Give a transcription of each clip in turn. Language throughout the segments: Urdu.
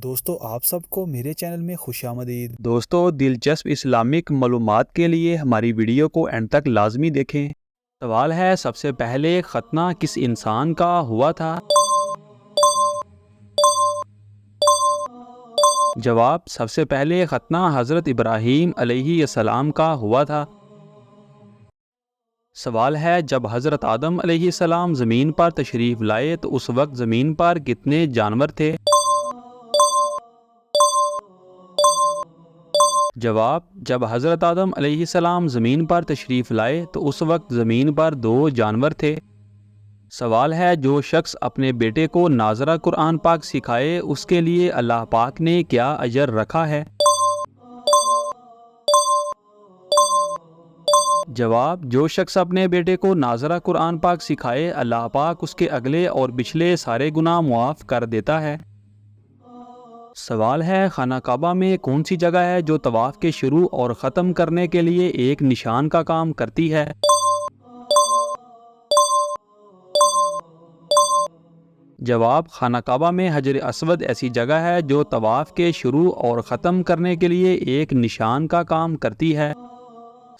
دوستو آپ سب کو میرے چینل میں خوش آمدید۔ دوستو دلچسپ اسلامک معلومات کے لیے ہماری ویڈیو کو اینڈ تک لازمی دیکھیں۔ سوال ہے، سب سے پہلے ختنہ کس انسان کا ہوا تھا؟ جواب، سب سے پہلے ختنہ حضرت ابراہیم علیہ السلام کا ہوا تھا۔ سوال ہے، جب حضرت آدم علیہ السلام زمین پر تشریف لائے تو اس وقت زمین پر کتنے جانور تھے؟ جواب، جب حضرت آدم علیہ السلام زمین پر تشریف لائے تو اس وقت زمین پر 2 جانور تھے۔ سوال ہے، جو شخص اپنے بیٹے کو ناظرہ قرآن پاک سکھائے اس کے لیے اللہ پاک نے کیا اجر رکھا ہے؟ جواب، جو شخص اپنے بیٹے کو ناظرہ قرآن پاک سکھائے اللہ پاک اس کے اگلے اور پچھلے سارے گناہ معاف کر دیتا ہے۔ سوال ہے، خانہ کعبہ میں کون سی جگہ ہے جو طواف کے شروع اور ختم کرنے کے لیے ایک نشان کا کام کرتی ہے؟ جواب، خانہ کعبہ میں حجر اسود ایسی جگہ ہے جو طواف کے شروع اور ختم کرنے کے لیے ایک نشان کا کام کرتی ہے۔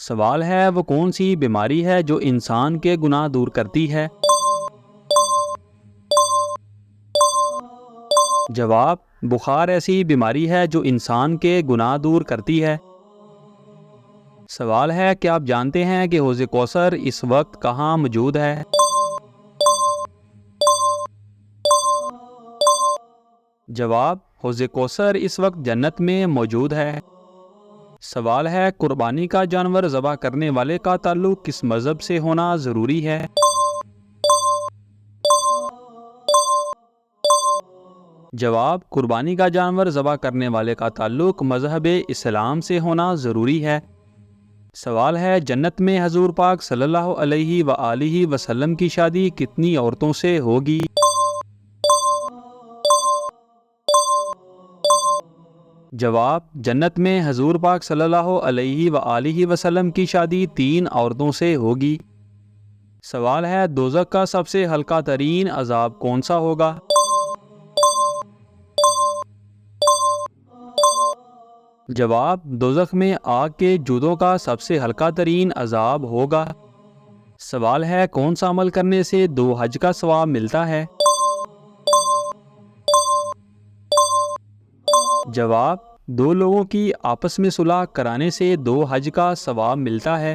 سوال ہے، وہ کون سی بیماری ہے جو انسان کے گناہ دور کرتی ہے؟ جواب، بخار ایسی بیماری ہے جو انسان کے گناہ دور کرتی ہے۔ سوال ہے، کیا آپ جانتے ہیں کہ حوض کوثر اس وقت کہاں موجود ہے؟ جواب، حوض کوثر اس وقت جنت میں موجود ہے۔ سوال ہے، قربانی کا جانور ذبح کرنے والے کا تعلق کس مذہب سے ہونا ضروری ہے؟ جواب، قربانی کا جانور ذبح کرنے والے کا تعلق مذہب اسلام سے ہونا ضروری ہے۔ سوال ہے، جنت میں حضور پاک صلی اللہ علیہ وآلہ وسلم کی شادی کتنی عورتوں سے ہوگی؟ جواب، جنت میں حضور پاک صلی اللہ علیہ وآلہ وسلم کی شادی 3 عورتوں سے ہوگی۔ سوال ہے، دوزخ کا سب سے ہلکا ترین عذاب کون سا ہوگا؟ جواب، دوزخ میں آگ کے جوتوں کا سب سے ہلکا ترین عذاب ہوگا۔ سوال ہے، کون سا عمل کرنے سے 2 حج کا ثواب ملتا ہے؟ جواب، 2 لوگوں کی آپس میں صلح کرانے سے 2 حج کا ثواب ملتا ہے۔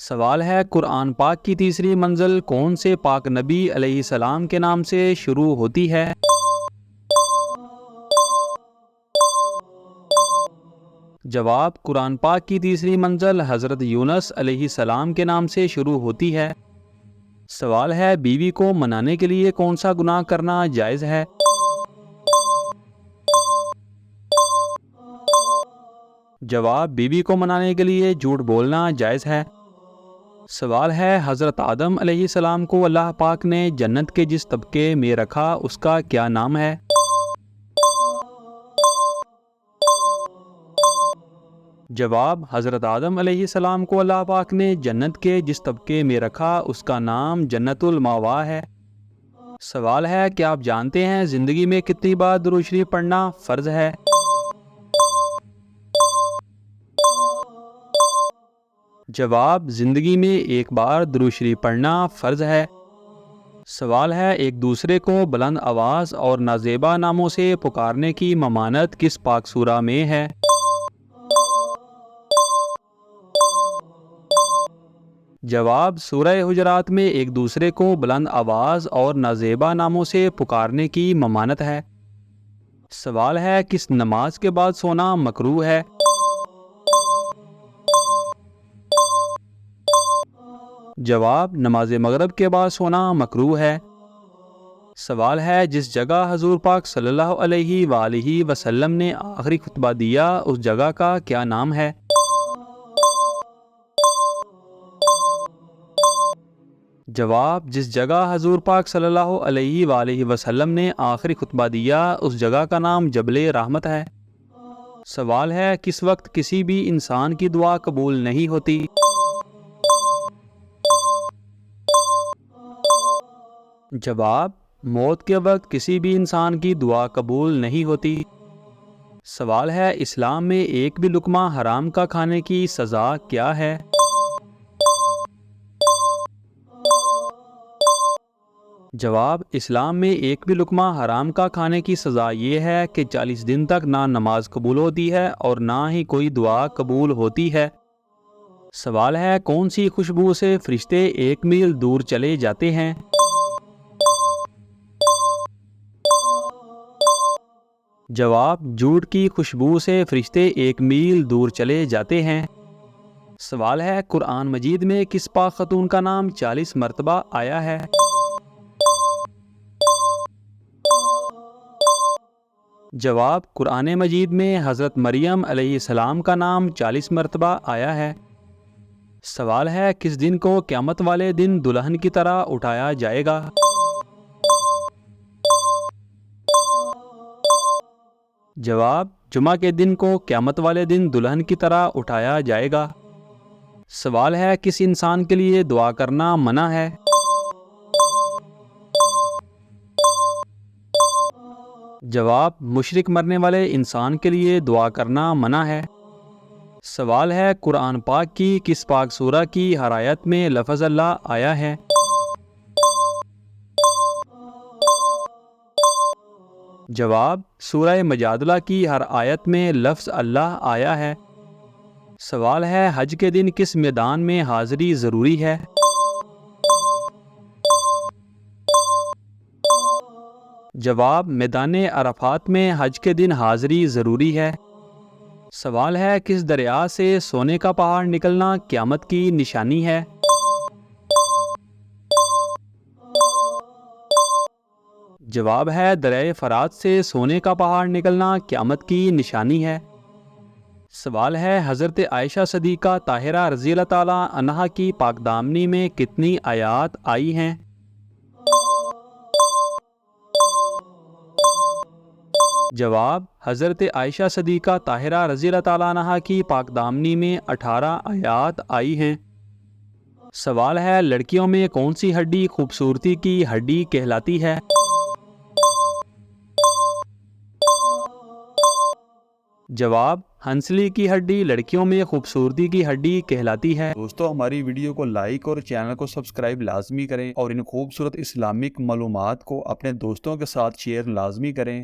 سوال ہے، قرآن پاک کی تیسری منزل کون سے پاک نبی علیہ السلام کے نام سے شروع ہوتی ہے؟ جواب، قرآن پاک کی تیسری منزل حضرت یونس علیہ السلام کے نام سے شروع ہوتی ہے۔ سوال ہے، بیوی کو منانے کے لیے کون سا گناہ کرنا جائز ہے؟ جواب، بیوی کو منانے کے لیے جھوٹ بولنا جائز ہے۔ سوال ہے، حضرت آدم علیہ السلام کو اللہ پاک نے جنت کے جس طبقے میں رکھا اس کا کیا نام ہے؟ جواب، حضرت آدم علیہ السلام کو اللہ پاک نے جنت کے جس طبقے میں رکھا اس کا نام جنت المأویٰ ہے۔ سوال ہے، کیا آپ جانتے ہیں زندگی میں کتنی بار درود شریف پڑھنا فرض ہے؟ جواب، زندگی میں 1 بار درود شریف پڑھنا فرض ہے۔ سوال ہے، ایک دوسرے کو بلند آواز اور نازیبا ناموں سے پکارنے کی ممانعت کس پاک سورہ میں ہے؟ جواب، سورہ حجرات میں ایک دوسرے کو بلند آواز اور نازیبا ناموں سے پکارنے کی ممانعت ہے۔ سوال ہے، کس نماز کے بعد سونا مکروہ ہے؟ جواب، نماز مغرب کے بعد سونا مکروہ ہے۔ سوال ہے، جس جگہ حضور پاک صلی اللہ علیہ وآلہ وسلم نے آخری خطبہ دیا اس جگہ کا کیا نام ہے؟ جواب، جس جگہ حضور پاک صلی اللہ علیہ وآلہ وسلم نے آخری خطبہ دیا اس جگہ کا نام جبل رحمت ہے۔ سوال ہے، کس وقت کسی بھی انسان کی دعا قبول نہیں ہوتی؟ جواب، موت کے وقت کسی بھی انسان کی دعا قبول نہیں ہوتی۔ سوال ہے، اسلام میں ایک بھی لقمہ حرام کا کھانے کی سزا کیا ہے؟ جواب، اسلام میں ایک بھی لقمہ حرام کا کھانے کی سزا یہ ہے کہ 40 دن تک نہ نماز قبول ہوتی ہے اور نہ ہی کوئی دعا قبول ہوتی ہے۔ سوال ہے، کون سی خوشبو سے فرشتے 1 میل دور چلے جاتے ہیں؟ جواب، جھوٹ کی خوشبو سے فرشتے 1 میل دور چلے جاتے ہیں۔ سوال ہے، قرآن مجید میں کس پاک خاتون کا نام 40 مرتبہ آیا ہے؟ جواب، قرآن مجید میں حضرت مریم علیہ السلام کا نام 40 مرتبہ آیا ہے۔ سوال ہے، کس دن کو قیامت والے دن دلہن کی طرح اٹھایا جائے گا؟ جواب، جمعہ کے دن کو قیامت والے دن دلہن کی طرح اٹھایا جائے گا۔ سوال ہے، کس انسان کے لیے دعا کرنا منع ہے؟ جواب، مشرک مرنے والے انسان کے لیے دعا کرنا منع ہے۔ سوال ہے، قرآن پاک کی کس پاک سورہ کی ہر آیت میں لفظ اللہ آیا ہے؟ جواب، سورہ مجادلہ کی ہر آیت میں لفظ اللہ آیا ہے۔ سوال ہے، حج کے دن کس میدان میں حاضری ضروری ہے؟ جواب، میدان عرفات میں حج کے دن حاضری ضروری ہے۔ سوال ہے، کس دریا سے سونے کا پہاڑ نکلنا قیامت کی نشانی ہے؟ جواب ہے، دریائے فرات سے سونے کا پہاڑ نکلنا قیامت کی نشانی ہے۔ سوال ہے، حضرت عائشہ صدیقہ طاہرہ رضی اللہ تعالیٰ عنہا کی پاک دامنی میں کتنی آیات آئی ہیں؟ جواب، حضرت عائشہ صدیقہ طاہرہ رضی اللہ تعالیٰ عنہا کی پاک دامنی میں 18 آیات آئی ہیں۔ سوال ہے، لڑکیوں میں کون سی ہڈی خوبصورتی کی ہڈی کہلاتی ہے؟ جواب، ہنسلی کی ہڈی لڑکیوں میں خوبصورتی کی ہڈی کہلاتی ہے۔ دوستو، ہماری ویڈیو کو لائک اور چینل کو سبسکرائب لازمی کریں اور ان خوبصورت اسلامک معلومات کو اپنے دوستوں کے ساتھ شیئر لازمی کریں۔